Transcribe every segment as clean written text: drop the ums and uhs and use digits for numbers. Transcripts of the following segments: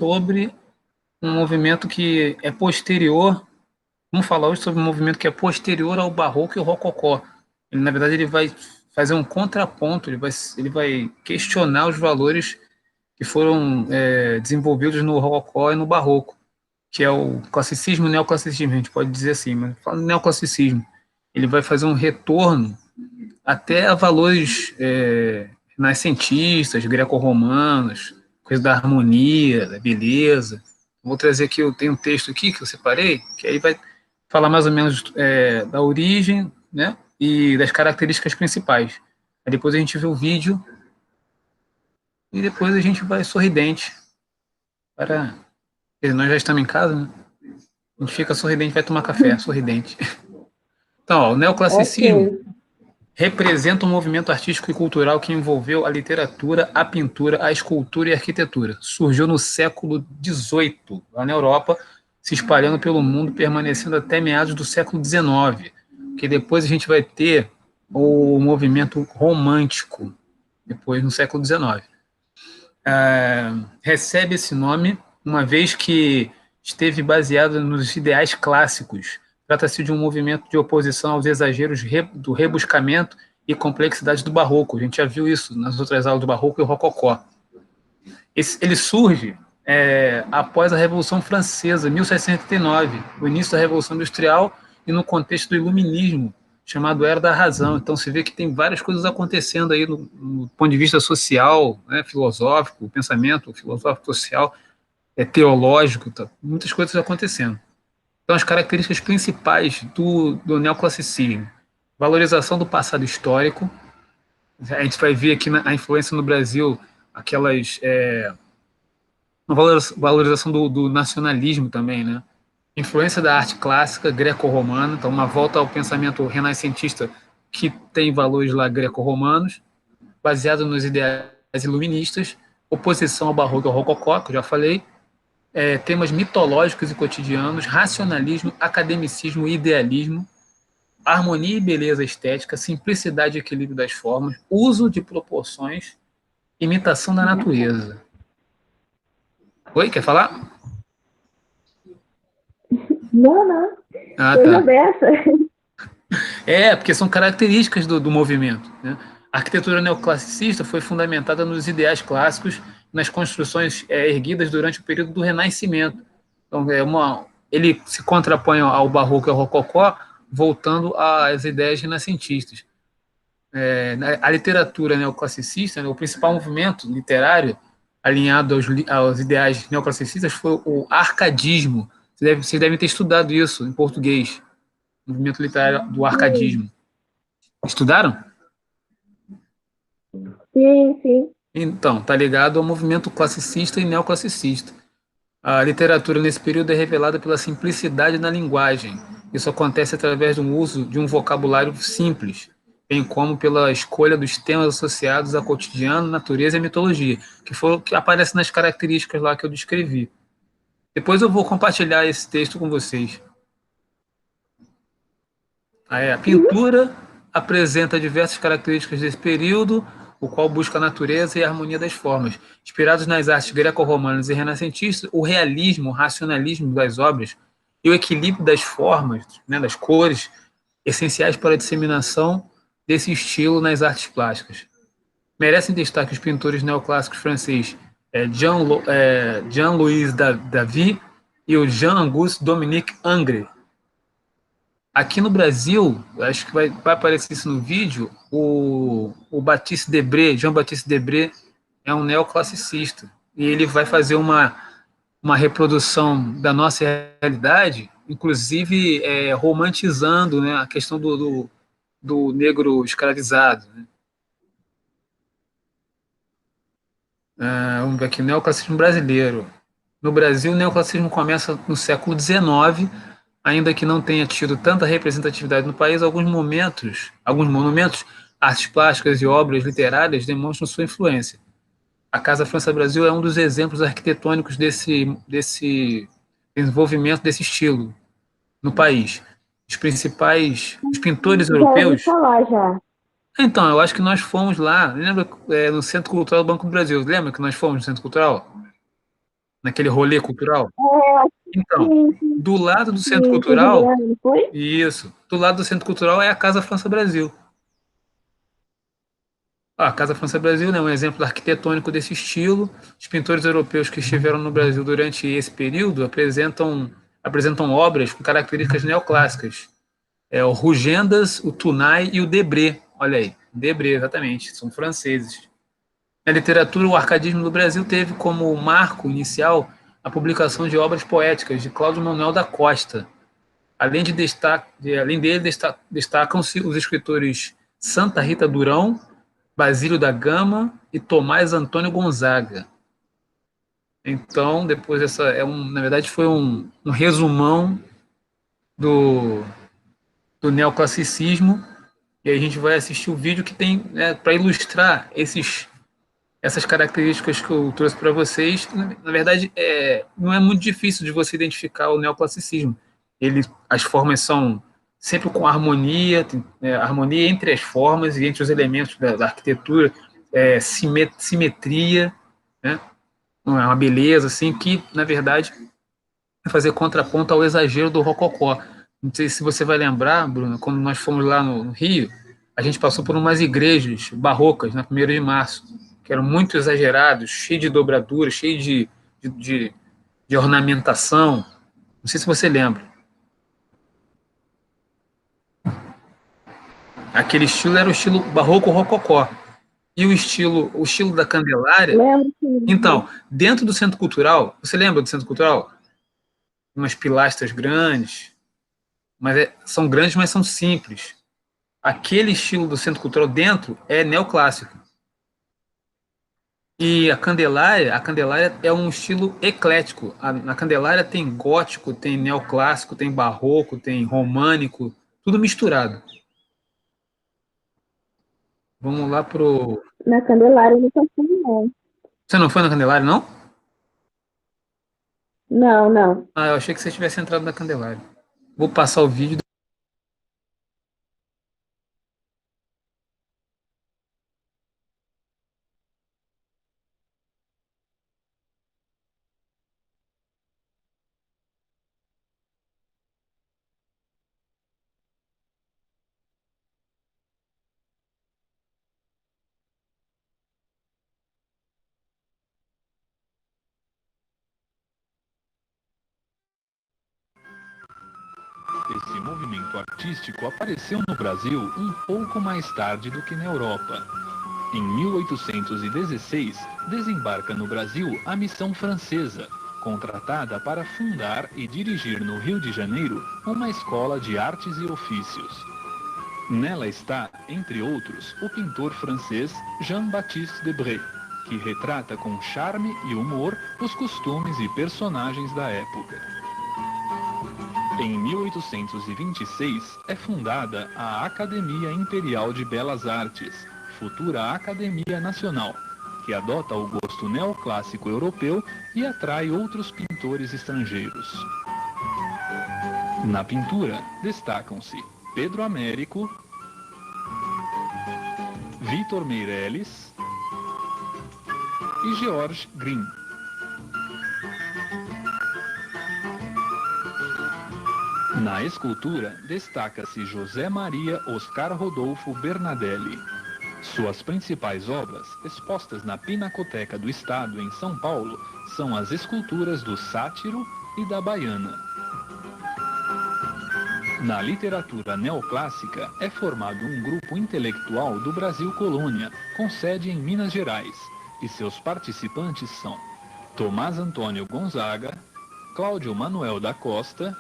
sobre um movimento que é posterior. Vamos falar hoje sobre um movimento que é posterior ao Barroco e ao Rococó. Ele, na verdade, ele vai fazer um contraponto, ele vai questionar os valores que foram desenvolvidos no Rococó e no Barroco, que é o classicismo e o neoclassicismo, a gente pode dizer assim, mas fala neoclassicismo. Ele vai fazer um retorno até a valores renascentistas, greco-romanos, coisa da harmonia, da beleza. Vou trazer aqui, eu tenho um texto aqui que eu separei, que aí vai falar mais ou menos da origem, né, e das características principais. Aí depois a gente vê o vídeo e depois a gente vai sorridente para... Nós já estamos em casa, né? A gente fica sorridente, vai tomar café, sorridente. Então, ó, o Ok. neoclassicismo representa um movimento artístico e cultural que envolveu a literatura, a pintura, a escultura e a arquitetura. Surgiu no século XVIII, lá na Europa, se espalhando pelo mundo, permanecendo até meados do século XIX, que depois a gente vai ter o movimento romântico, depois no século XIX. Recebe esse nome uma vez que esteve baseado nos ideais clássicos. Trata-se de um movimento de oposição aos exageros do rebuscamento e complexidade do barroco. A gente já viu isso nas outras aulas do barroco e o rococó. Ele surge após a Revolução Francesa, 1789, o início da Revolução Industrial e no contexto do Iluminismo, chamado Era da Razão. Então se vê que tem várias coisas acontecendo aí no ponto de vista social, né, filosófico, pensamento filosófico, social, teológico, tá, muitas coisas acontecendo. Então as características principais do neoclassicismo: valorização do passado histórico. A gente vai ver aqui a influência no Brasil, aquelas uma valorização do nacionalismo também, né? Influência da arte clássica greco-romana, então uma volta ao pensamento renascentista que tem valores lá greco-romanos, baseado nos ideais iluministas, oposição ao barroco e ao rococó, que eu já falei, temas mitológicos e cotidianos, racionalismo, academicismo e idealismo, harmonia e beleza estética, simplicidade e equilíbrio das formas, uso de proporções, imitação da natureza. Oi, quer falar? Não, não. Ah, Coisa tá. dessa. Porque são características do movimento. Né? A arquitetura neoclassicista foi fundamentada nos ideais clássicos, nas construções erguidas durante o período do Renascimento. Então, ele se contrapõe ao barroco e ao rococó, voltando às ideias renascentistas. A literatura neoclassicista, né, o principal movimento literário alinhado aos ideais neoclassicistas foi o arcadismo. Vocês devem ter estudado isso em português, movimento literário do Sim, arcadismo. Estudaram? sim, sim. Então, está ligado ao movimento classicista e neoclassicista. A literatura nesse período é revelada pela simplicidade na linguagem. Isso acontece através do uso de um vocabulário simples, bem como pela escolha dos temas associados ao cotidiano, natureza e mitologia, que foi o que aparece nas características lá que eu descrevi. Depois eu vou compartilhar esse texto com vocês. A Uhum. pintura apresenta diversas características desse período, o qual busca a natureza e a harmonia das formas. Inspirados nas artes greco-romanas e renascentistas, o realismo, o racionalismo das obras e o equilíbrio das formas, né, das cores, essenciais para a disseminação desse estilo nas artes plásticas. Merecem destaque os pintores neoclássicos franceses Jean-Louis David e o Jean-Auguste Dominique Ingres. Aqui no Brasil, acho que vai aparecer isso no vídeo, o Baptiste Debré, Jean-Baptiste Debré, é um neoclassicista. E ele vai fazer uma reprodução da nossa realidade, inclusive romantizando, né, a questão do negro escravizado. Né? Vamos ver aqui, neoclassicismo brasileiro. No Brasil, o neoclassicismo começa no século XIX, ainda que não tenha tido tanta representatividade no país, alguns monumentos, artes plásticas e obras literárias demonstram sua influência. A Casa França Brasil é um dos exemplos arquitetônicos desse desenvolvimento desse estilo no país. Os pintores Já ouvi europeus. falar já. Então, eu acho que nós fomos lá, lembra, no Centro Cultural do Banco do Brasil, lembra que nós fomos no Centro Cultural? naquele rolê cultural? Então, Sim, sim, do lado do Centro sim, foi Cultural, Juliana, não foi? isso, do lado do Centro Cultural é a Casa França Brasil. A Casa França Brasil, né, é um exemplo arquitetônico desse estilo. Os pintores europeus que estiveram no Brasil durante esse período apresentam obras com características neoclássicas. O Rugendas, o Tunai e o Debré. Olha aí, Debré, exatamente, são franceses. Na literatura, o arcadismo do Brasil teve como marco inicial a publicação de obras poéticas de Cláudio Manuel da Costa. Além dele, destacam-se os escritores Santa Rita Durão, Basílio da Gama e Tomás Antônio Gonzaga. Então, depois na verdade, foi um resumão do, do neoclassicismo. E aí a gente vai assistir o vídeo que tem, né, para ilustrar essas características que eu trouxe para vocês. Na verdade, não é muito difícil de você identificar o neoclassicismo. As formas são sempre com harmonia, harmonia entre as formas e entre os elementos da arquitetura, simetria, né? É uma beleza assim que, na verdade, vai fazer contraponto ao exagero do rococó. Não sei se você vai lembrar, Bruno, quando nós fomos lá no Rio, a gente passou por umas igrejas barrocas na 1º de março, que eram muito exagerados, cheio de dobraduras, cheio de, de, de ornamentação. Não sei se você lembra. Aquele estilo era o estilo barroco rococó. E o estilo da Candelária. Lembro que Então, dentro do Centro Cultural, você lembra do Centro Cultural? Umas pilastras grandes, mas são grandes, mas são simples. Aquele estilo do Centro Cultural dentro é neoclássico. E a Candelária é um estilo eclético. Na Candelária tem gótico, tem neoclássico, tem barroco, tem românico, tudo misturado. Vamos lá pro. na Candelária eu nunca fui, não. Você não foi na Candelária, não? Não, não. Ah, eu achei que você tivesse entrado na Candelária. Vou passar o vídeo. Esse movimento artístico apareceu no Brasil um pouco mais tarde do que na Europa. Em 1816, desembarca no Brasil a missão francesa, contratada para fundar e dirigir no Rio de Janeiro uma escola de artes e ofícios. Nela está, entre outros, o pintor francês Jean-Baptiste Debré, que retrata com charme e humor os costumes e personagens da época. Em 1826 é fundada a Academia Imperial de Belas Artes, futura Academia Nacional, que adota o gosto neoclássico europeu e atrai outros pintores estrangeiros. Na pintura destacam-se Pedro Américo, Vitor Meirelles e George Green. Na escultura, destaca-se José Maria Oscar Rodolfo Bernadelli. Suas principais obras, expostas na Pinacoteca do Estado, em São Paulo, são as esculturas do Sátiro e da Baiana. Na literatura neoclássica, é formado um grupo intelectual do Brasil Colônia, com sede em Minas Gerais, e seus participantes são Tomás Antônio Gonzaga, Cláudio Manuel da Costa,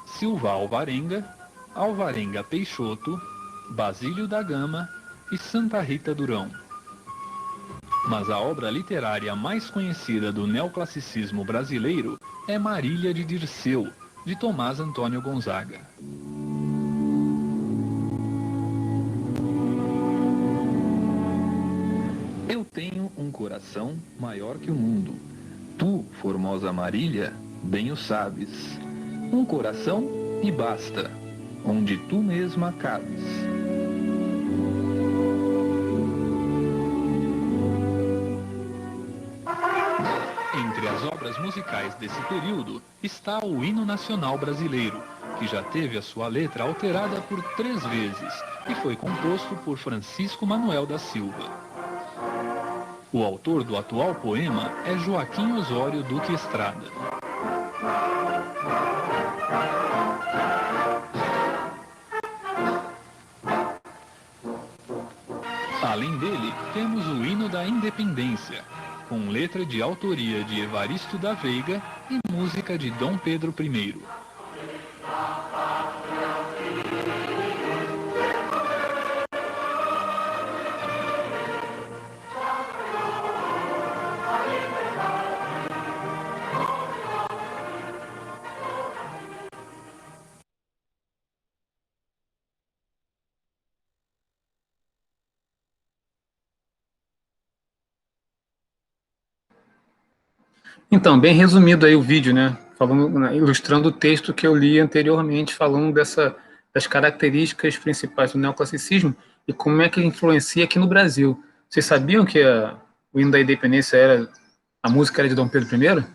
Silva Alvarenga Peixoto, Basílio da Gama e Santa Rita Durão. Mas a obra literária mais conhecida do neoclassicismo brasileiro é Marília de Dirceu, de Tomás Antônio Gonzaga. Eu tenho um coração maior que o mundo. Tu, formosa Marília, bem o sabes. Um coração e basta, onde tu mesma cabes. Entre as obras obras musicais desse período está o Hino Nacional Brasileiro, que já teve a sua letra alterada por 3 vezes e foi composto por Francisco Manuel da Silva. O autor do atual poema é Joaquim Osório Duque Estrada. Além dele, temos o Hino da Independência, com letra de autoria de Evaristo da Veiga e música de Dom Pedro I. Então, bem resumido aí o vídeo, né? Falando, ilustrando o texto que eu li anteriormente, falando das características principais do neoclassicismo e como é que ele influencia aqui no Brasil. Vocês sabiam que o hino da independência a música era de Dom Pedro I?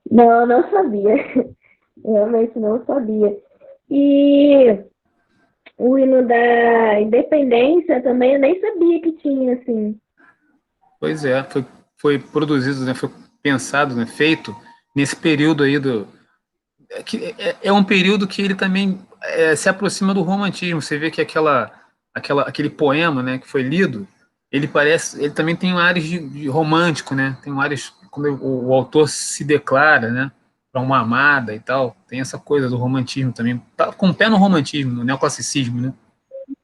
Não, eu não sabia. Realmente não sabia. E o hino da independência também eu nem sabia que tinha, assim. Pois é, foi produzido, né, foi pensado, né, feito nesse período aí é um período que ele também se aproxima do romantismo. Você vê que aquele poema, né, que foi lido, ele também tem áreas de romântico, né? Tem áreas quando o autor se declara, né, para uma amada e tal. Tem essa coisa do romantismo também. Tá com o pé no romantismo, no neoclassicismo, né?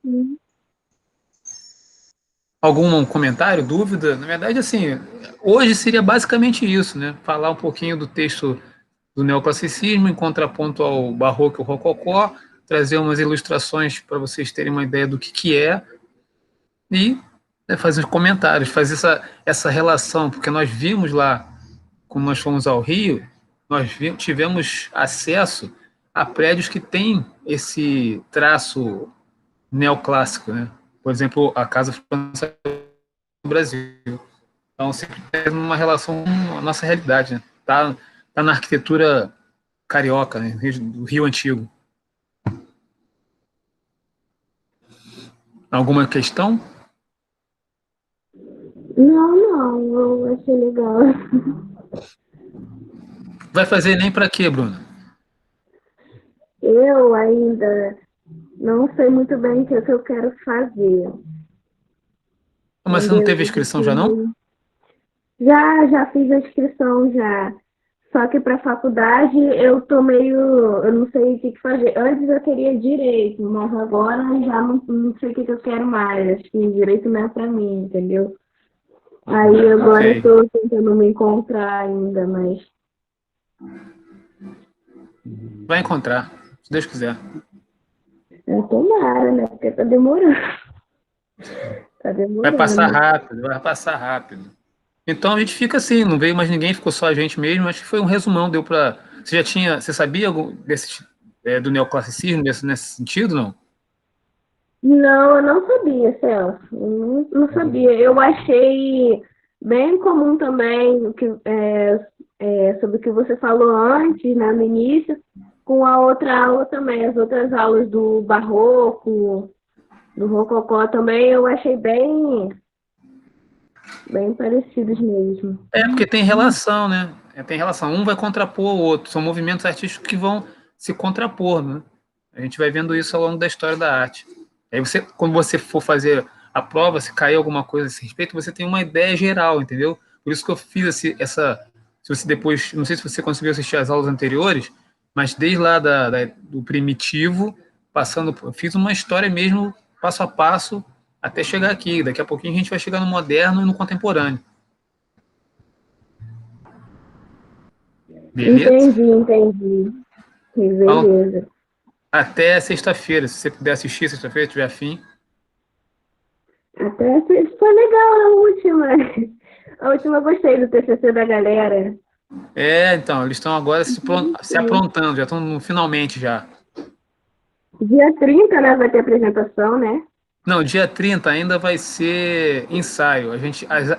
Uhum. Algum comentário, dúvida? Na verdade, assim, hoje seria basicamente isso, né? Falar um pouquinho do texto do neoclassicismo em contraponto ao barroco e ao rococó, trazer umas ilustrações para vocês terem uma ideia do que é e, né, fazer os comentários, fazer essa relação, porque nós vimos lá, quando nós fomos ao Rio, tivemos acesso a prédios que têm esse traço neoclássico, né? Por exemplo, a Casa França do Brasil. Então, sempre tem uma relação com a nossa realidade, né? Tá na arquitetura carioca, né? Do Rio Antigo. Alguma questão? Não, eu achei legal. Vai fazer nem para quê, Bruno? Eu ainda não sei muito bem o que eu quero fazer. Mas você não teve inscrição já, não? Já fiz a inscrição já. Só que para faculdade eu não sei o que fazer. Antes eu queria direito, mas agora já não sei o que eu quero mais. Acho que direito não é para mim, entendeu? Aí agora eu tô tentando me encontrar ainda, mas Vai encontrar, se Deus quiser. tomara, né? Porque tá demorando. Tá demorando. Vai passar rápido. Então a gente fica assim, não veio mais ninguém, ficou só a gente mesmo. Acho que foi um resumão, deu para. Você sabia do neoclassicismo nesse sentido, não? Não, eu não sabia, Celso. Eu não sabia. Eu achei bem comum também sobre o que você falou antes, né, no início, com a outra aula também, as outras aulas do barroco, do rococó também, eu achei bem parecidos mesmo. Porque tem relação, né? Tem relação. Um vai contrapor o outro. São movimentos artísticos que vão se contrapor, né? A gente vai vendo isso ao longo da história da arte. Aí quando você for fazer a prova, se cair alguma coisa a esse respeito, você tem uma ideia geral, entendeu? Por isso que eu fiz se você depois, não sei se você conseguiu assistir às aulas anteriores, mas desde lá do primitivo, fiz uma história mesmo, passo a passo, até chegar aqui. Daqui a pouquinho a gente vai chegar no moderno e no contemporâneo. Beleza? Entendi. Beleza. Então, até sexta-feira, se você puder assistir sexta-feira, tiver afim. Até foi legal a última. A última eu gostei do TCC da galera. Então, eles estão agora se aprontando, já estão finalmente já. Dia 30, né, vai ter apresentação, né? Não, dia 30 ainda vai ser ensaio.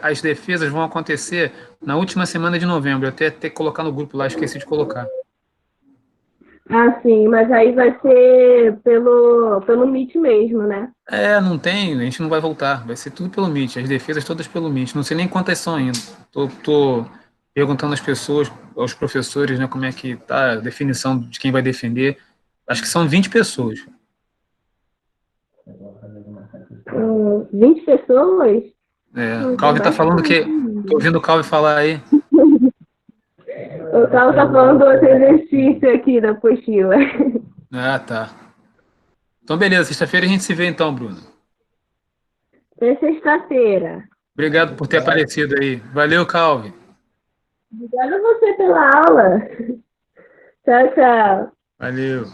As defesas vão acontecer na última semana de novembro. Eu até ter que colocar no grupo lá, esqueci de colocar. Ah, sim, mas aí vai ser pelo Meet mesmo, né? Não tem, a gente não vai voltar. Vai ser tudo pelo Meet, as defesas todas pelo Meet. Não sei nem quantas são ainda. Tô perguntando às pessoas, aos professores, né, como é que tá a definição de quem vai defender. Acho que são 20 pessoas. 20 pessoas? O Calvi tá falando que. Tô ouvindo o Calvi falar aí. O Carlos tá falando do outro exercício aqui da apostila. Ah, tá. Então, beleza. Sexta-feira a gente se vê então, Bruno. É sexta-feira. Obrigado por ter aparecido aí. Valeu, Calvi. Obrigada a você pela aula. Tchau, tchau. Valeu.